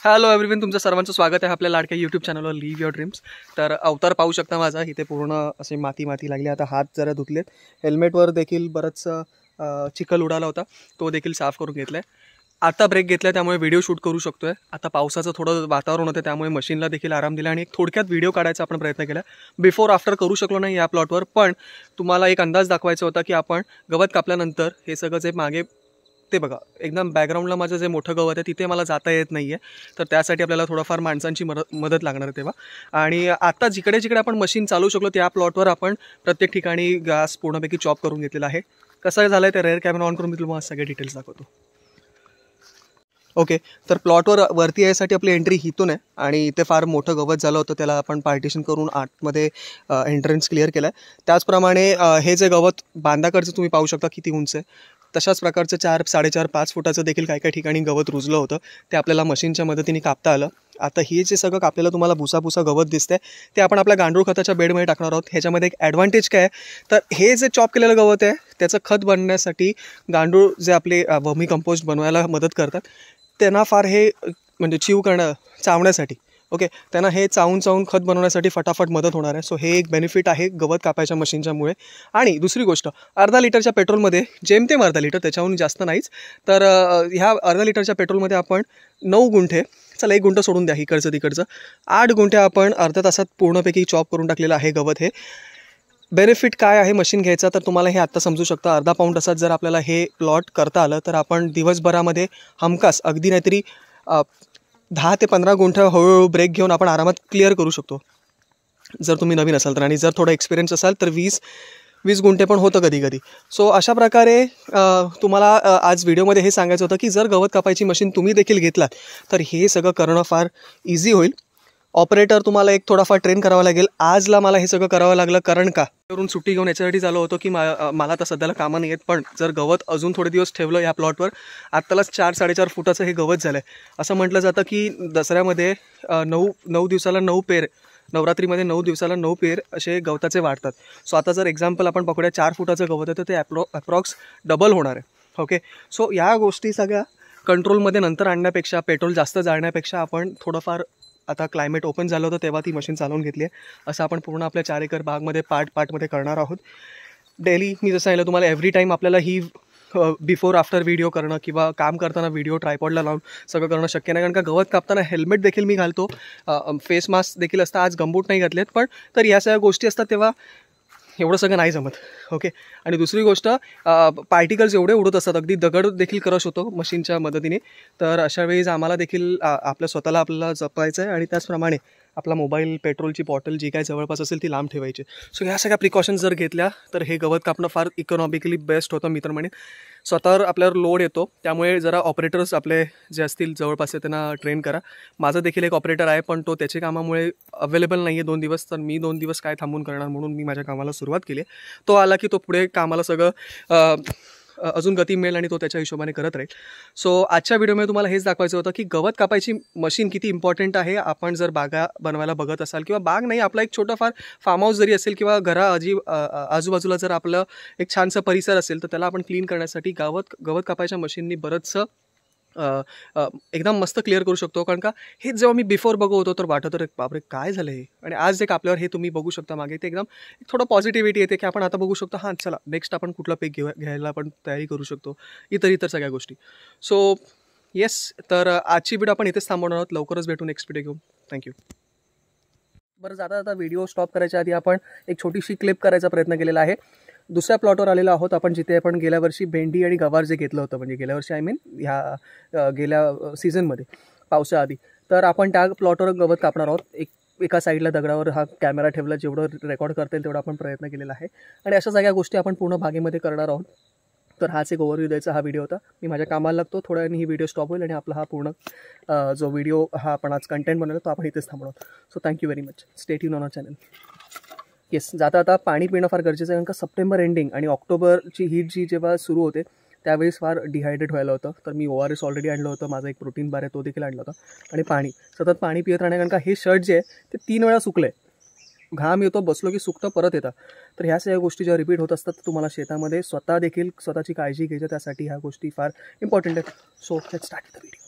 Hello everyone, तुमचं सर्वांचं स्वागत आहे आपल्या लाडक्या यूट्यूब चॅनलवर लिव्ह युअर ड्रीम्स. तर अवतार पाहू शकता माझा, इथे पूर्ण असे माती लागली. आता हात जरा धुतलेत, हेल्मेटवर देखील बरंच चिखल उडाला होता, तो देखील साफ करून घेतला आहे. आता ब्रेक घेतला त्यामुळे व्हिडिओ शूट करू शकतो आहे. आता पावसाचं थोडं वातावरण होतं त्यामुळे मशीनला देखील आराम दिला आणि एक थोडक्यात व्हिडिओ काढायचा आपण प्रयत्न केला. बिफोर आफ्टर करू शकलो नाही या प्लॉटवर, पण तुम्हाला एक अंदाज दाखवायचा होता की आपण गवत कापल्यानंतर हे सगळं जे मागे ते बघा एकदम बॅकग्राऊंडला माझं जे मोठं गवत आहे तिथे मला जाता येत नाही आहे. तर त्यासाठी आपल्याला थोडंफार माणसांची मदत लागणार आहे तेव्हा. आणि आता जिकडे जिकडे आपण मशीन चालू शकलो त्या प्लॉटवर आपण प्रत्येक ठिकाणी घास पूर्णपैकी चॉप करून घेतलेला आहे. कसं झालं आहे ते रेअर कॅमेरा ऑन करून मी तुम्हाला सगळे डिटेल्स दाखवतो. ओके, तर प्लॉटवर वरती यायसाठी आपली एंट्री इथून आहे आणि इथे फार मोठं गवत झालं होतं, त्याला आपण पार्टिशन करून आतमध्ये एंट्रन्स क्लिअर केला आहे. त्याचप्रमाणे हे जे गवत बांधाकडचं तुम्ही पाहू शकता किती उंच आहे. तशाच प्रकारचं 4, 4.5, 5 फुटाचं देखील काही ठिकाणी गवत रुजलं होतं, ते आपल्याला मशीनच्या मदतीने कापता आलं. आता हे जे सगळं कापलेलं तुम्हाला भुसा गवत दिसतंय ते आपण आपल्या गांडूळ खताच्या बेडमध्ये टाकणार आहोत. ह्याच्यामध्ये एक ॲडव्हान्टेज काय आहे, तर हे जे चॉप केलेलं गवत आहे त्याचं खत बनण्यासाठी गांडूळ जे आपले वर्मी कंपोस्ट बनवायला मदत करतात त्यांना फार हे म्हणजे चावण्यासाठी ओके, त्यांना हे चावून खत बनवण्यासाठी फटाफट मदत होणार आहे. सो हे एक बेनिफिट आहे गवत कापायच्या मशीनच्यामुळे. आणि दुसरी गोष्ट, अर्धा लिटरच्या पेट्रोलमध्ये जेमतेम अर्धा लिटर, त्याच्याहून जास्त नाहीच, तर ह्या अर्धा लिटरच्या पेट्रोलमध्ये आपण 9 गुंठे, चला 1 गुंठ सोडून द्या इकडचं तिकडचं, 8 गुंठे आपण अर्ध्या तासात पूर्णपैकी चॉप करून टाकलेलं आहे गवत. हे बेनिफिट काय आहे मशीन घ्यायचा तर तुम्हाला हे आत्ता समजू शकता. अर्धा पाऊण तासात जर आपल्याला हे प्लॉट करता आलं तर आपण दिवसभरामध्ये हमखास अगदी नाहीतरी 10 ते 15 गुंठ हळूहळू ब्रेक घेऊन आपण आरामात क्लिअर करू शकतो जर तुम्ही नवीन असाल तर. आणि जर थोडा एक्सपिरियन्स असाल तर 20 गुंठे पण होतं कधी कधी. सो अशा प्रकारे तुम्हाला आज व्हिडिओमध्ये हे सांगायचं होतं की जर गवत कापायची मशीन तुम्ही देखील घेतलात तर हे सगळं करणं फार इझी होईल. ऑपरेटर तुम्हाला एक थोडाफार ट्रेन करावा लागेल. आजला मला हे सगळं करावं लागलं कारण का करून सुट्टी घेऊन याच्यासाठी झालं होतं की मला तर सध्याला कामं नाही आहेत, पण जर गवत अजून थोडे दिवस ठेवलं या प्लॉटवर, आत्तालाच 4-4.5 फुटाचं हे गवत झालं आहे. असं म्हटलं जातं की दसऱ्यामध्ये 9 दिवसाला 9 पेर, नवरात्रीमध्ये 9 दिवसाला 9 पेर असे गवताचे वाढतात. सो आता जर एक्झाम्पल आपण पकडूया 4 फुटाचं गवत आहे तर ते अप्रॉक्स डबल होणार आहे. ओके, सो या गोष्टी सगळ्या कंट्रोलमध्ये नंतर आणण्यापेक्षा, पेट्रोल जास्त जाळण्यापेक्षा आपण थोडंफार, आता क्लायमेट ओपन झालं होतं तेव्हा ती मशीन चालवून घेतली आहे. असं आपण पूर्ण आपल्या 4 एकर बागमध्ये पार्टमध्ये करणार आहोत. डेली मी जसं सांगितलं तुम्हाला, एव्हरी टाईम आपल्याला ही बिफोर आफ्टर व्हिडिओ करणं किंवा काम करताना व्हिडिओ ट्रायपॉडला लावून सगळं करणं शक्य नाही, कारण का गवत कापताना हेल्मेट देखील मी घालतो, फेस मास्क देखील असतं. आज गंबूट नाही घातलेत, पण तर या सगळ्या गोष्टी असतात तेव्हा एवढं सगळं नाही जमत. ओके, आणि दुसरी गोष्ट, पार्टिकल्स एवढे उडत असतात, अगदी दगड देखील क्रश होतो मशीनच्या मदतीने. तर अशा वेळेस आम्हाला देखील आपल्या स्वतःला आपल्याला जपायचं आहे आणि त्याचप्रमाणे आपला मोबाईल, पेट्रोलची बॉटल जी काय जवळपास असेल ती लांब ठेवायची. सो ह्या सगळ्या प्रिकॉशन्स जर घेतल्या तर हे गवत कापणं फार इकॉनॉमिकली बेस्ट होतं. मी तर म्हणेन स्वतःवर आपल्यावर लोड येतो, त्यामुळे जरा ऑपरेटर्स आपले जे असतील जवळपास त्यांना ट्रेन करा. माझा देखील एक ऑपरेटर आहे, पण तो त्याच्या कामामुळे अवेलेबल नाही आहे 2 दिवस, तर मी 2 दिवस काय थांबून करणार, म्हणून मी माझ्या कामाला सुरुवात केली आहे. तो आला की तो पुढे कामाला सगळं अजून गती मिळेल आणि तो त्याच्या हिशोबाने करत राहील. सो आजच्या व्हिडिओमध्ये तुम्हाला हेच दाखवायचं होतं की गवत कापायची मशीन किती इम्पॉर्टंट आहे. आपण जर बागा बनवायला बघत असाल, किंवा बाग नाही, आपला एक छोटा फार फार्म हाऊस जरी असेल, किंवा आजूबाजूला जर आपलं एक छानसा परिसर असेल तर त्याला आपण क्लीन करण्यासाठी गवत कापायच्या मशीननी बरंचसं एकदम मस्त क्लिअर करू शकतो. कारण का हे जेव्हा मी बिफोर बघत होतो तर वाटत होतं बापरे काय झालं हे, आणि आज जे कापल्यावर हे तुम्ही बघू शकता मागे, ते एकदम एक थोडं पॉझिटिव्हिटी येते की आपण आता बघू शकतो, हां चला नेक्स्ट आपण कुठला पीक घ्यायला आपण तयारी करू शकतो, इतर सगळ्या गोष्टी. सो येस, तर आजची व्हिडिओ आपण इथेच थांबवणार आहोत. लवकरच भेटून नेक्स्ट व्हिडिओ घेऊन. थँक्यू. बरं, जाता व्हिडिओ स्टॉप करायच्या आधी आपण एक छोटीशी क्लिप करायचा प्रयत्न केलेला आहे. दुसऱ्या प्लॉटवर आलेलो आहोत आपण, जिथे आपण गेल्या वर्षी भेंडी आणि गवार जे घेतलं होतं, म्हणजे गेल्या वर्षी ह्या गेल्या सीझनमध्ये पावसाआधी, तर आपण त्या प्लॉटवर गवत कापणार आहोत. एका साईडला दगडावर हा कॅमेरा ठेवला, जेवढं रेकॉर्ड करता येईल तेवढा आपण प्रयत्न केलेला आहे. आणि अशा सगळ्या गोष्टी आपण पूर्ण बागेमध्ये करणार आहोत. तर हाच एक ओव्हरव्ह्यू द्यायचा हा व्हिडिओ होता. मी माझ्या कामाला लागतो, थोड्या वेळाने ही व्हिडिओ स्टॉप होईल आणि आपला हा पूर्ण जो व्हिडिओ हा आपण आज कंटेंट बनवला तो आपण इथेच थांबवणार. So thank you very much. Stay tuned on our channel. Yes, जाता पाणी पिणं फार गरजेचं आहे, कारण का सप्टेंबर एंडिंग आणि ऑक्टोबरची हीट जी जेव्हा सुरू होते त्यावेळेस फार डिहायड्रेट व्हायला होतं. तर मी ORS ऑलरेडी आणलं होतं, माझा एक प्रोटीन बार आहे तो देखील आणला होता, आणि सतत पाणी पित राहणे, कारण का हे शर्ट जे आहे ते 3 वेळा सुकलं आहे. घाम येतो, बसलो की सुकतं, परत येतं. तर ह्या सगळ्या गोष्टी जेव्हा रिपीट होत असतात तर तुम्हाला शेतामध्ये स्वतः देखील स्वतःची काळजी घ्यायची, त्यासाठी ह्या गोष्टी फार इम्पॉर्टंट आहेत. So let's start the video.